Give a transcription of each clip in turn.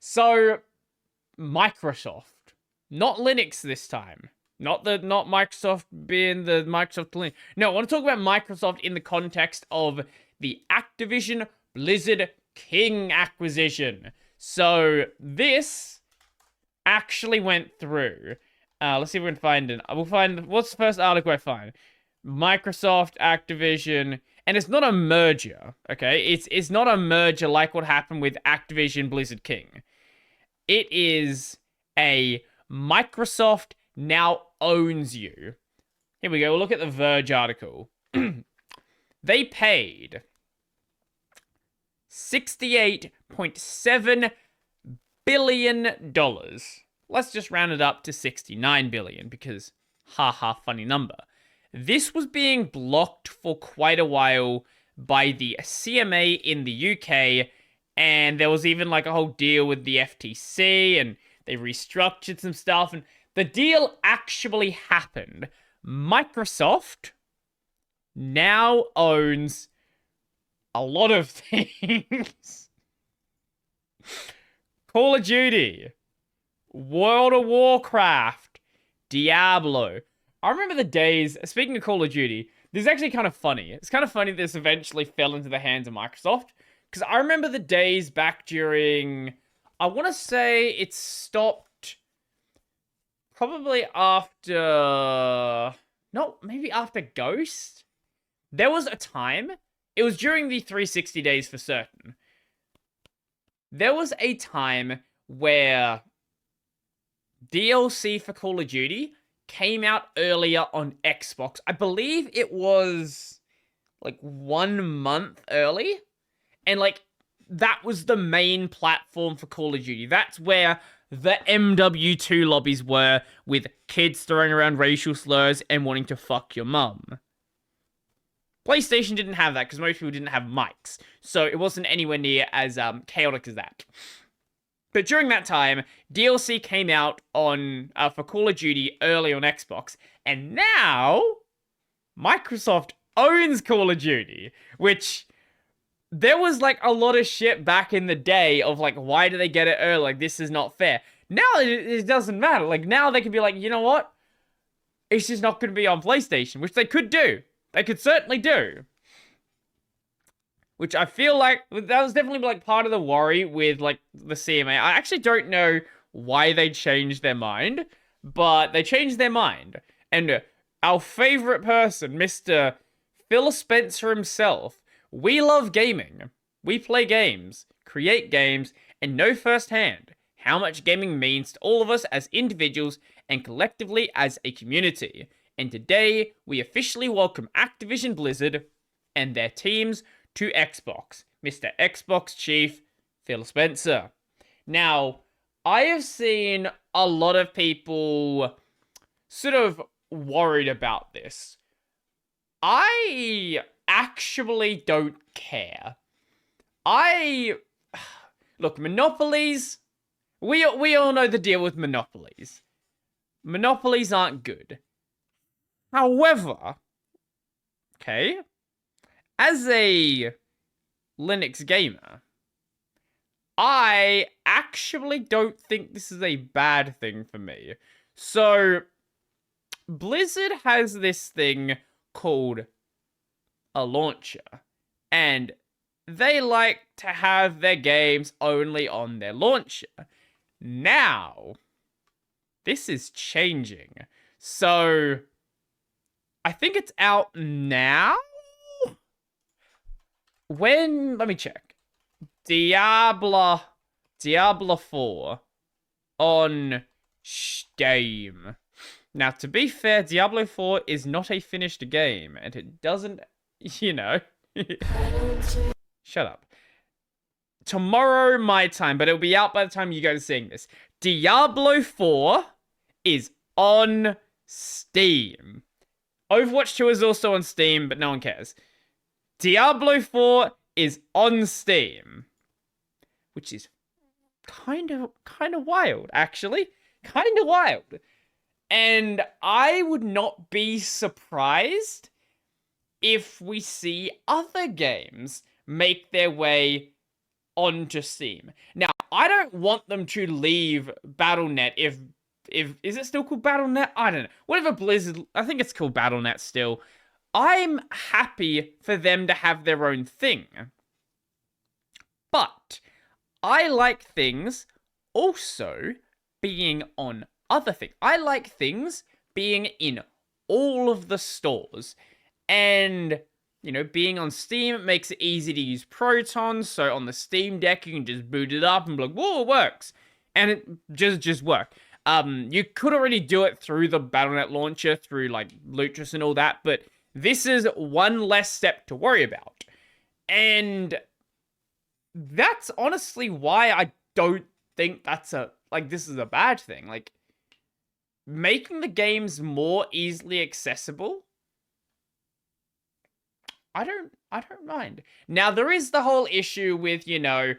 So, Microsoft, not Linux this time. Not Microsoft being the Microsoft Linux. No, I want to talk about Microsoft in the context of the Activision Blizzard King acquisition. So, this actually went through. Let's see if we can find it. We'll find, what's the first article I find? Microsoft, Activision, and it's not a merger, okay? It's not a merger like what happened with Activision Blizzard King. It is a Microsoft now owns you. Here we go, we'll look at the Verge article. They paid $68.7 billion. Let's just round it up to 69 billion because haha, funny number. This was being blocked for quite a while by the CMA in the UK, and there was even like a whole deal with the FTC, and they restructured some stuff, and the deal actually happened. Microsoft now owns a lot of things. Call of Duty, World of Warcraft, Diablo. I remember the days, speaking of Call of Duty, this is actually kind of funny. It's kind of funny this eventually fell into the hands of Microsoft. Because I remember the days back during, I want to say it stopped probably after, no, maybe after Ghost? There was a time, it was during the 360 days for certain. There was a time where DLC for Call of Duty came out earlier on Xbox. I believe it was like 1 month early. And like, that was the main platform for Call of Duty. That's where the MW2 lobbies were, with kids throwing around racial slurs and wanting to fuck your mum. PlayStation didn't have that because most people didn't have mics. So it wasn't anywhere near as chaotic as that. But during that time, DLC came out on for Call of Duty early on Xbox, and now Microsoft owns Call of Duty, which there was like a lot of shit back in the day of like, why do they get it early? Like, this is not fair. Now it doesn't matter. Like, now they can be like, you know what? It's just not going to be on PlayStation, which they could do. They could certainly do. Which I feel like, that was definitely like part of the worry with like the CMA. I actually don't know why they changed their mind, but they changed their mind. And our favorite person, Mr. Phil Spencer himself, we love gaming. We play games, create games, and know firsthand how much gaming means to all of us as individuals and collectively as a community. And today, we officially welcome Activision Blizzard and their teams to Xbox, Mr. Xbox Chief Phil Spencer. Now, I have seen a lot of people sort of worried about this. I actually don't care. Look, monopolies, we all know the deal with monopolies. Monopolies aren't good. However, okay, as a Linux gamer, I actually don't think this is a bad thing for me. So, Blizzard has this thing called a launcher, and they like to have their games only on their launcher. Now, this is changing. So, I think it's out now? Let me check. Diablo 4 on Steam. Now, to be fair, Diablo 4 is not a finished game, and it doesn't, you know. Shut up. Tomorrow, my time, but it'll be out by the time you go to seeing this. Diablo 4 is on Steam. Overwatch 2 is also on Steam, but no one cares. Diablo 4 is on Steam, which is kind of wild, actually. Kind of wild. And I would not be surprised if we see other games make their way onto Steam. Now, I don't want them to leave Battle.net if is it still called Battle.net? I don't know. Whatever Blizzard, I think it's called Battle.net still. I'm happy for them to have their own thing. But I like things also being on other things. I like things being in all of the stores. And, you know, being on Steam, it makes it easy to use Proton. So on the Steam Deck, you can just boot it up and be like, whoa, it works. And it just work. You could already do it through the Battle.net launcher, through like Lutris and all that, but this is one less step to worry about. And that's honestly why I don't think this is a bad thing. Like, making the games more easily accessible, I don't mind. Now, there is the whole issue with, you know,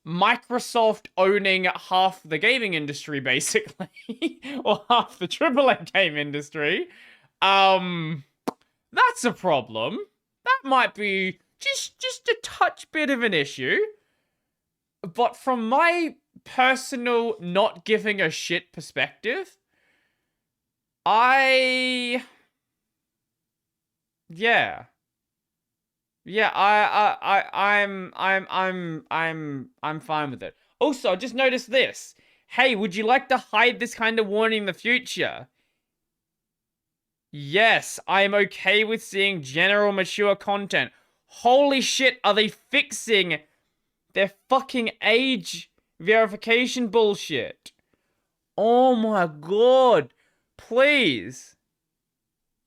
Microsoft owning half the gaming industry, basically, or half the AAA game industry. That's a problem. That might be just a touch bit of an issue. But from my personal not giving a shit perspective, I'm fine with it. Also, I just noticed this. Hey, would you like to hide this kind of warning in the future? Yes, I am okay with seeing general mature content. Holy shit, are they fixing their fucking age verification bullshit? Oh my god. Please.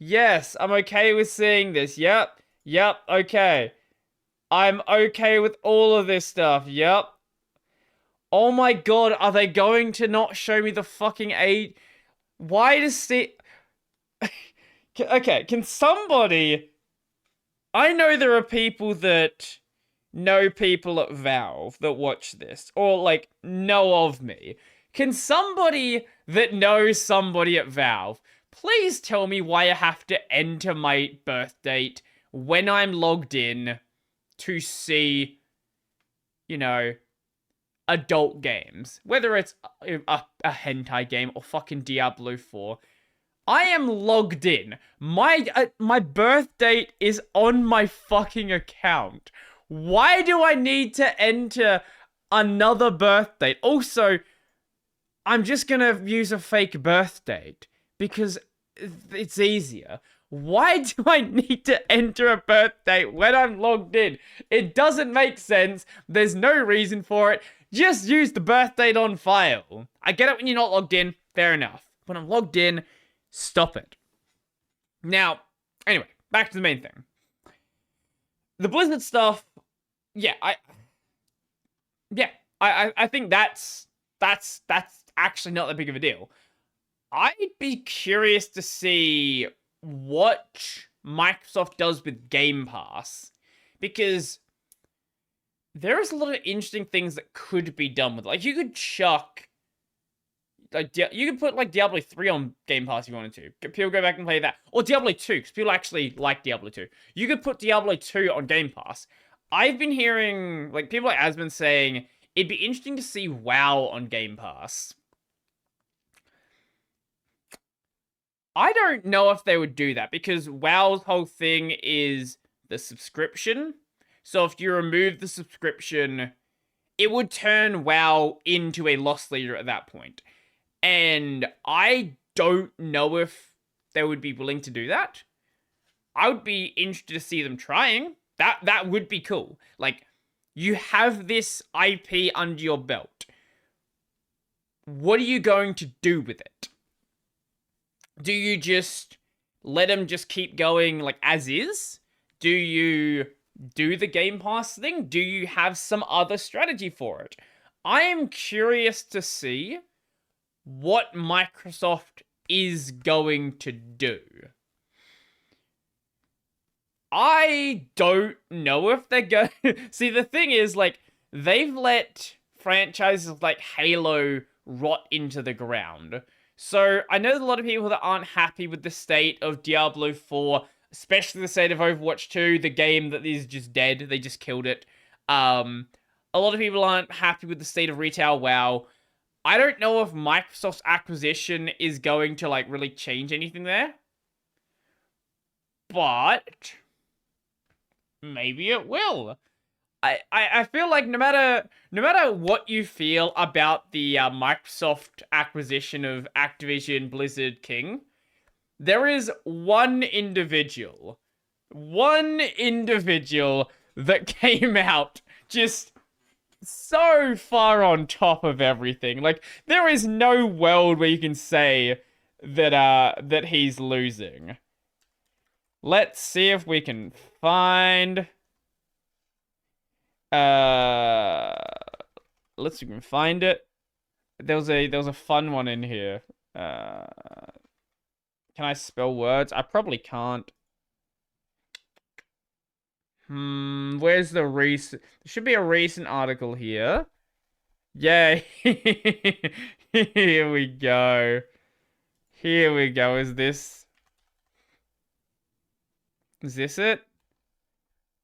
Yes, I'm okay with seeing this. Yep, okay. I'm okay with all of this stuff. Yep. Oh my god, are they going to not show me the fucking age? Why does Steve... Okay, can somebody... I know there are people that know people at Valve that watch this, or, like, know of me. Can somebody that knows somebody at Valve please tell me why I have to enter my birth date when I'm logged in to see, you know, adult games? Whether it's a hentai game or fucking Diablo 4. I am logged in. My birth date is on my fucking account. Why do I need to enter another birth date? Also, I'm just gonna use a fake birth date because it's easier. Why do I need to enter a birth date when I'm logged in? It doesn't make sense. There's no reason for it. Just use the birth date on file. I get it when you're not logged in. Fair enough. When I'm logged in, stop it. Now, anyway, back to the main thing. The Blizzard stuff, I think that's actually not that big of a deal. I'd be curious to see what Microsoft does with Game Pass, because there is a lot of interesting things that could be done with it. Like, you could chuck... Like, you could put, like, Diablo 3 on Game Pass if you wanted to. People go back and play that. Or Diablo 2, because people actually like Diablo 2. You could put Diablo 2 on Game Pass. I've been hearing, like, people like Asmund saying, it'd be interesting to see WoW on Game Pass. I don't know if they would do that, because WoW's whole thing is the subscription. So if you remove the subscription, it would turn WoW into a loss leader at that point. And I don't know if they would be willing to do that. I would be interested to see them trying. That would be cool. Like, you have this IP under your belt. What are you going to do with it? Do you just let them just keep going, like, as is? Do you do the Game Pass thing? Do you have some other strategy for it? I am curious to see what Microsoft is going to do. I don't know if they're going... See, the thing is, like, they've let franchises like Halo rot into the ground. So, I know there's a lot of people that aren't happy with the state of Diablo 4, especially the state of Overwatch 2, the game that is just dead. They just killed it. A A lot of people aren't happy with the state of retail WoW. I don't know if Microsoft's acquisition is going to, like, really change anything there. But maybe it will. I feel like no matter what you feel about the Microsoft acquisition of Activision Blizzard King, there is one individual that came out just so far on top of everything. Like, there is no world where you can say that he's losing. Let's see if we can find let's see if we can find it. There was a fun one in here. Can I spell words? I probably can't. Where's the recent? There should be a recent article here. Yeah. Here we go. Here we go. Is this it?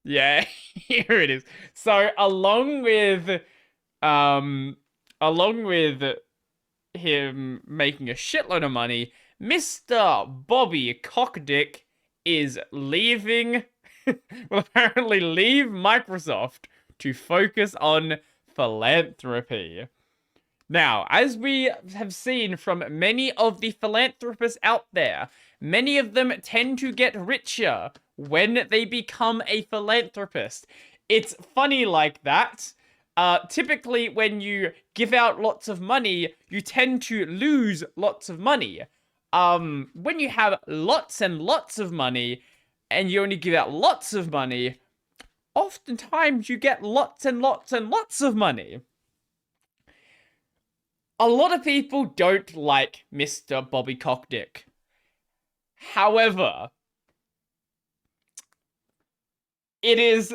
Yeah, here it is. So along with him making a shitload of money, Mr. Bobby Cockdick is leaving will apparently leave Microsoft to focus on philanthropy. Now, as we have seen from many of the philanthropists out there, many of them tend to get richer when they become a philanthropist. It's funny like that. Typically, when you give out lots of money, you tend to lose lots of money. When you have lots and lots of money, and you only give out lots of money, oftentimes you get lots and lots and lots of money. A lot of people don't like Mr. Bobby Cockdick. However, it is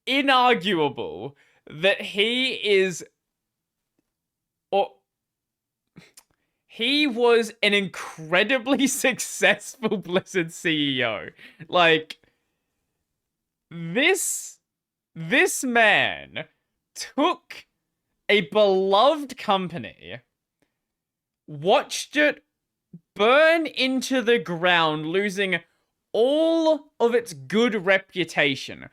inarguable that he was an incredibly successful Blizzard CEO. Like, this man took a beloved company, watched it burn into the ground, losing all of its good reputation,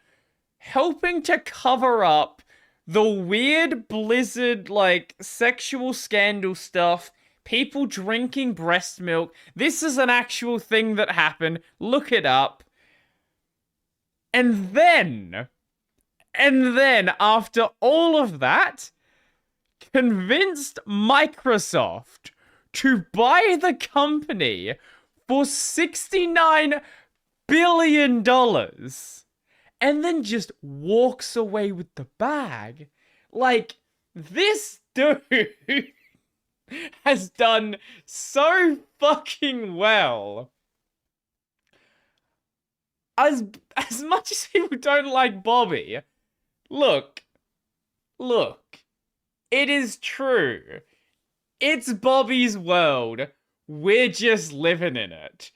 helping to cover up the weird Blizzard, like, sexual scandal stuff, people drinking breast milk. This is an actual thing that happened. Look it up. And then, after all of that, convinced Microsoft to buy the company for $69 billion. And then just walks away with the bag. Like, this dude has done so fucking well. As much as people don't like Bobby, look, it is true. It's Bobby's world. We're just living in it.